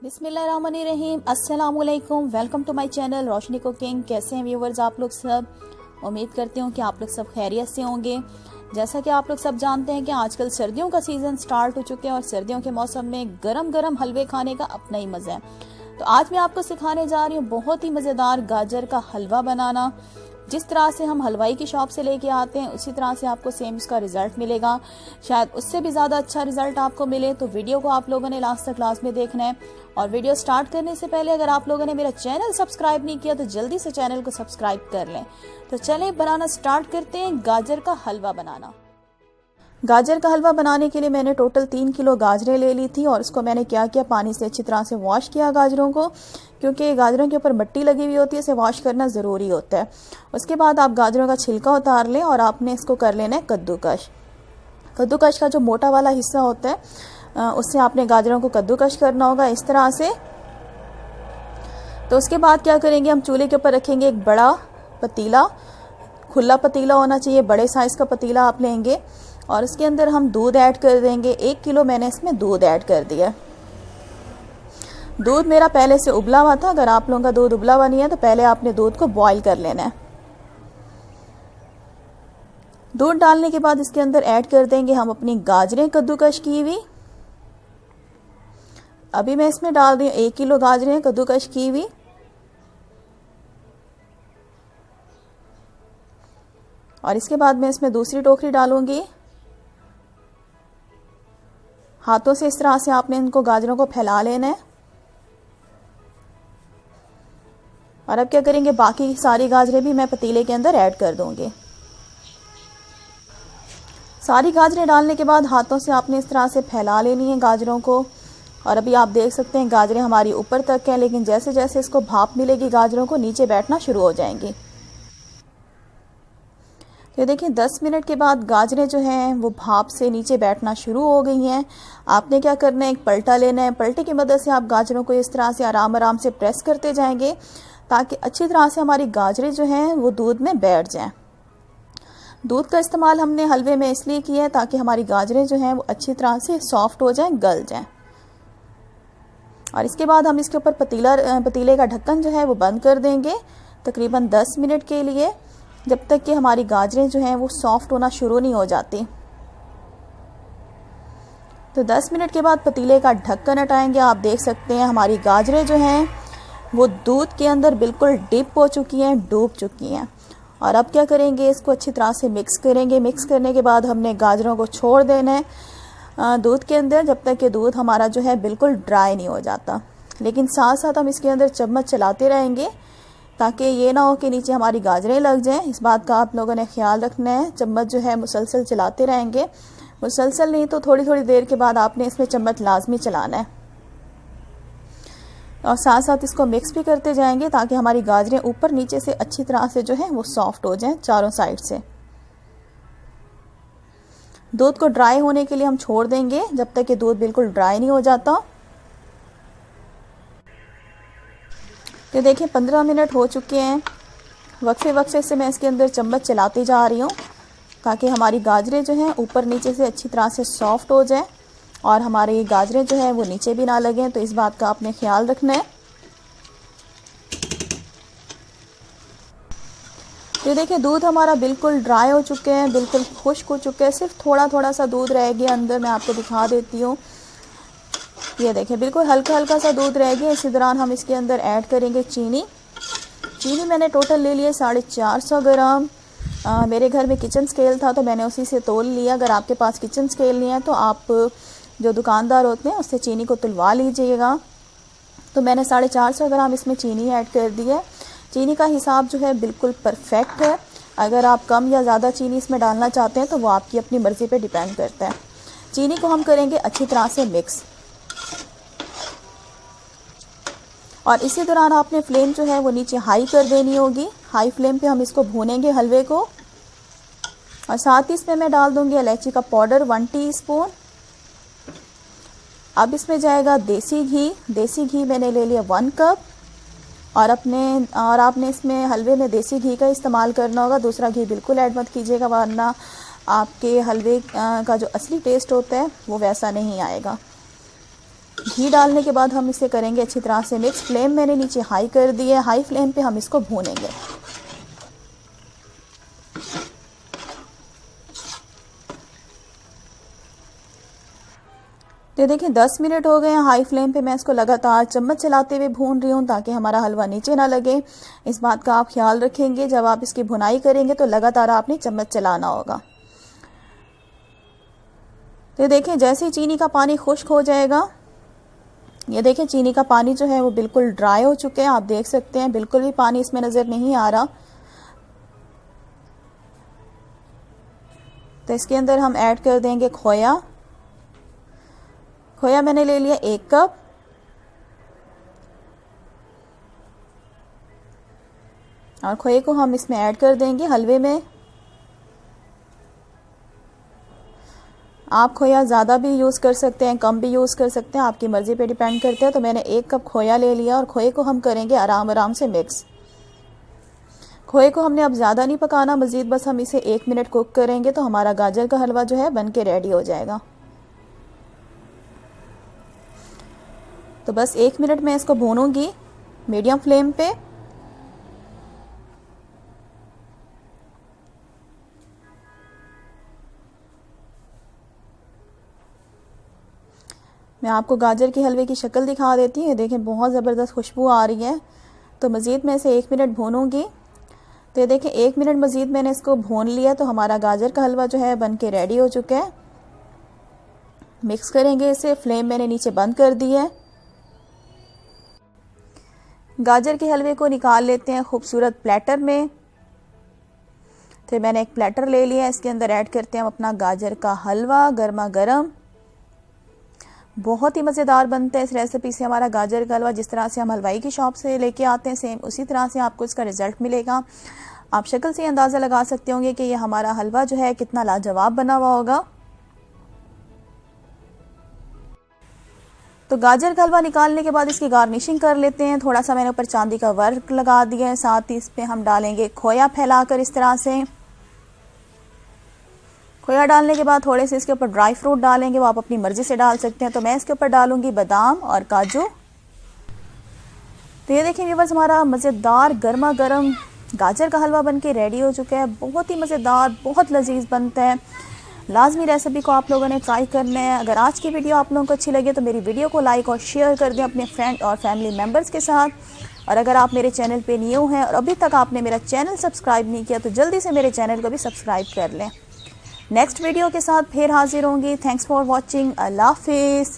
बिस्मिल्लाहिर्रहमानिर्रहीम। अस्सलाम वालेकुम। Welcome to my channel Roshni cooking. कैसे हैं व्यूवर्स आप लोग सब? उम्मीद करती हूँ कि आप लोग सब खैरियत से होंगे। जैसा कि आप लोग सब जानते हैं कि आजकल सर्दियों का सीज़न स्टार्ट हो चुके हैं और सर्दियों के मौसम में गरम गरम हलवे खाने का अपना ही मज़ा है। तो आज मैं आपको सिखाने जा रही हूँ बहुत ही मज़ेदार गाजर का हलवा बनाना। जिस तरह से हम हलवाई की शॉप से लेके आते हैं उसी तरह से आपको सेम इसका रिजल्ट मिलेगा, शायद उससे भी ज़्यादा अच्छा रिजल्ट आपको मिले। तो वीडियो को आप लोगों ने लास्ट तक क्लास में देखना है। और वीडियो स्टार्ट करने से पहले अगर आप लोगों ने मेरा चैनल सब्सक्राइब नहीं किया तो जल्दी से चैनल को सब्सक्राइब कर लें। तो चलें बनाना स्टार्ट करते हैं गाजर का हलवा बनाना। गाजर का हलवा बनाने के लिए मैंने टोटल 3 किलो गाजरें ले ली थी और इसको मैंने क्या किया, पानी से अच्छी तरह से वॉश किया गाजरों को, क्योंकि गाजरों के ऊपर मिट्टी लगी हुई होती है, इसे वॉश करना ज़रूरी होता है। उसके बाद आप गाजरों का छिलका उतार लें और आपने इसको कर लेना है कद्दूकश। कद्दूकश का जो मोटा वाला हिस्सा होता है उससे आपने गाजरों को कद्दूकश करना होगा इस तरह से। तो उसके बाद क्या करेंगे, हम चूल्हे के ऊपर रखेंगे एक बड़ा पतीला, खुला पतीला होना चाहिए, बड़े साइज़ का पतीला आप लेंगे और उसके अंदर हम दूध ऐड कर देंगे। 1 किलो मैंने इसमें दूध ऐड कर दिया। दूध मेरा पहले से उबला हुआ था, अगर आप लोगों का दूध उबला हुआ नहीं है तो पहले आपने दूध को बॉईल कर लेना है। दूध डालने के बाद इसके अंदर ऐड कर देंगे हम अपनी गाजरें कद्दूकश की हुई। अभी मैं इसमें डाल रही हूँ 1 किलो गाजरें कद्दूकश की हुई। और इसके बाद मैं इसमें दूसरी टोकरी डालूंगी। हाथों से इस तरह से आपने इनको गाजरों को फैला लेना है। और अब क्या करेंगे, बाकी की सारी गाजरें भी मैं पतीले के अंदर ऐड कर दूंगी। सारी गाजरें डालने के बाद हाथों से आपने इस तरह से फैला लेनी है गाजरों को। और अभी आप देख सकते हैं गाजरें हमारी ऊपर तक हैं, लेकिन जैसे जैसे इसको भाप मिलेगी गाजरों को नीचे बैठना शुरू हो जाएंगी। तो देखिए 10 मिनट के बाद गाजरें जो हैं वो भाप से नीचे बैठना शुरू हो गई हैं। आपने क्या करना है, एक पलटा लेना है। पलटे की मदद से आप गाजरों को इस तरह से आराम आराम से प्रेस करते जाएंगे ताकि अच्छी तरह से हमारी गाजरें जो हैं वो दूध में बैठ जाएं। दूध का इस्तेमाल हमने हलवे में इसलिए किया है ताकि हमारी गाजरें जो हैं वो अच्छी तरह से सॉफ्ट हो जाएं, गल जाएं। और इसके बाद हम इसके ऊपर पतीले का ढक्कन जो है वो बंद कर देंगे तकरीबन 10 मिनट के लिए, जब तक कि हमारी गाजरें जो हैं वो सॉफ्ट होना शुरू नहीं हो जाती। तो 10 मिनट के बाद पतीले का ढक्कन हटाएंगे। आप देख सकते हैं हमारी गाजरें जो हैं वो दूध के अंदर बिल्कुल डिप हो चुकी हैं, डूब चुकी हैं। और अब क्या करेंगे, इसको अच्छी तरह से मिक्स करेंगे। मिक्स करने के बाद हमने गाजरों को छोड़ देना है दूध के अंदर जब तक कि दूध हमारा जो है बिल्कुल ड्राई नहीं हो जाता। लेकिन साथ साथ हम इसके अंदर चम्मच चलाते रहेंगे ताकि ये ना हो कि नीचे हमारी गाजरें लग जाएं। इस बात का आप लोगों ने ख्याल रखना है। चम्मच जो है मुसलसल चलाते रहेंगे, मुसलसल नहीं तो थोड़ी थोड़ी देर के बाद आपने इसमें चम्मच लाजमी चलाना है। और साथ साथ इसको मिक्स भी करते जाएंगे ताकि हमारी गाजरें ऊपर नीचे से अच्छी तरह से जो है वो सॉफ्ट हो जाएं चारों साइड से। दूध को ड्राई होने के लिए हम छोड़ देंगे जब तक कि दूध बिल्कुल ड्राई नहीं हो जाता। तो देखिए 15 मिनट हो चुके हैं। वक्फे वक्फे से मैं इसके अंदर चम्मच चलाती जा रही हूँ ताकि हमारी गाजरें जो हैं ऊपर नीचे से अच्छी तरह से सॉफ्ट हो जाएं और हमारी गाजरें जो हैं वो नीचे भी ना लगें। तो इस बात का आपने ख्याल रखना है। तो देखिए दूध हमारा बिल्कुल ड्राई हो चुके हैं, बिल्कुल खुश्क हो चुके हैं। सिर्फ थोड़ा थोड़ा सा दूध रह गया अंदर, मैं आपको दिखा देती हूँ। ये देखिए बिल्कुल हल्का हल्का सा दूध रह गया। इसी दौरान हम इसके अंदर ऐड करेंगे चीनी। चीनी मैंने टोटल ले लिया 450 ग्राम। मेरे घर में किचन स्केल था तो मैंने उसी से तोल लिया। अगर आपके पास किचन स्केल नहीं है तो आप जो दुकानदार होते हैं उससे चीनी को तुलवा लीजिएगा। तो मैंने 450 ग्राम इसमें चीनी ऐड कर दी है। चीनी का हिसाब जो है बिल्कुल परफेक्ट है। अगर आप कम या ज़्यादा चीनी इसमें डालना चाहते हैं तो वो आपकी अपनी मर्ज़ी पे डिपेंड करता है। चीनी को हम करेंगे अच्छी तरह से मिक्स। और इसी दौरान आपने फ्लेम जो है वो नीचे हाई कर देनी होगी। हाई फ्लेम पे हम इसको भूनेंगे हलवे को। और साथ ही इसमें मैं डाल दूंगी इलायची का पाउडर 1 टीस्पून। अब इसमें जाएगा देसी घी। देसी घी मैंने ले लिया 1 कप। और आपने इसमें हलवे में देसी घी का इस्तेमाल करना होगा, दूसरा घी बिल्कुल ऐड मत कीजिएगा वरना आपके हलवे का जो असली टेस्ट होता है वो वैसा नहीं आएगा। घी डालने के बाद हम इसे करेंगे अच्छी तरह से मिक्स। फ्लेम मैंने नीचे हाई कर दी है, हाई फ्लेम पे हम इसको भूनेंगे। तो देखिए 10 मिनट हो गए हैं हाई फ्लेम पे। मैं इसको लगातार चम्मच चलाते हुए भून रही हूँ ताकि हमारा हलवा नीचे ना लगे। इस बात का आप ख्याल रखेंगे, जब आप इसकी भुनाई करेंगे तो लगातार आपने चम्मच चलाना होगा। तो देखिए जैसे ही चीनी का पानी खुश्क हो जाएगा, ये देखिए चीनी का पानी जो है वो बिल्कुल ड्राई हो चुके हैं। आप देख सकते हैं बिल्कुल भी पानी इसमें नज़र नहीं आ रहा। तो इसके अंदर हम ऐड कर देंगे खोया। खोया मैंने ले लिया 1 कप। और खोए को हम इसमें ऐड कर देंगे हलवे में। आप खोया ज़्यादा भी यूज़ कर सकते हैं, कम भी यूज़ कर सकते हैं, आपकी मर्ज़ी पे डिपेंड करता है। तो मैंने 1 कप खोया ले लिया और खोए को हम करेंगे आराम आराम से मिक्स। खोए को हमने अब ज़्यादा नहीं पकाना मज़ीद, बस हम इसे 1 मिनट कुक करेंगे तो हमारा गाजर का हलवा जो है बन के रेडी हो जाएगा। तो बस 1 मिनट में इसको भूनूंगी मीडियम फ्लेम पे। मैं आपको गाजर के हलवे की शक्ल दिखा देती हूँ। देखें बहुत ज़बरदस्त खुशबू आ रही है। तो मज़ीद मैं इसे 1 मिनट भूनूंगी। तो ये देखें 1 मिनट मज़ीद मैंने इसको भून लिया तो हमारा गाजर का हलवा जो है बन के रेडी हो चुका है। मिक्स करेंगे इसे। फ्लेम मैंने नीचे बंद कर दी है। गाजर के हलवे को निकाल लेते हैं खूबसूरत प्लेटर में। तो मैंने एक प्लेटर ले लिया, इसके अंदर ऐड करते हैं हम अपना गाजर का हलवा गर्मा गर्म। बहुत ही मज़ेदार बनता है इस रेसिपी से हमारा गाजर का हलवा। जिस तरह से हम हलवाई की शॉप से लेके आते हैं सेम उसी तरह से आपको इसका रिज़ल्ट मिलेगा। आप शक्ल से अंदाज़ा लगा सकते होंगे कि ये हमारा हलवा जो है कितना लाजवाब बना हुआ होगा। तो गाजर का हलवा निकालने के बाद इसकी गार्निशिंग कर लेते हैं। थोड़ा सा मैंने ऊपर चांदी का वर्क लगा दिया है, साथ ही इस पे हम डालेंगे खोया फैलाकर इस तरह से। खोया डालने के बाद थोड़े से इसके ऊपर ड्राई फ्रूट डालेंगे, वो आप अपनी मर्जी से डाल सकते हैं। तो मैं इसके ऊपर डालूंगी बादाम और काजू। तो ये देखिए व्यूअर्स हमारा मज़ेदार गर्मा गर्म गाजर का हलवा बन के रेडी हो चुका है। बहुत ही मज़ेदार, बहुत लजीज बनता है। लाजमी रेसिपी को आप लोगों ने ट्राई करना है। अगर आज की वीडियो आप लोगों को अच्छी लगे तो मेरी वीडियो को लाइक और शेयर कर दें अपने फ्रेंड और फैमिली मेम्बर्स के साथ। और अगर आप मेरे चैनल पे न्यू हैं और अभी तक आपने मेरा चैनल सब्सक्राइब नहीं किया तो जल्दी से मेरे चैनल को भी सब्सक्राइब कर लें। नेक्स्ट वीडियो के साथ फिर हाजिर होंगी। Thanks for watching. अल्लाह हाफिज़।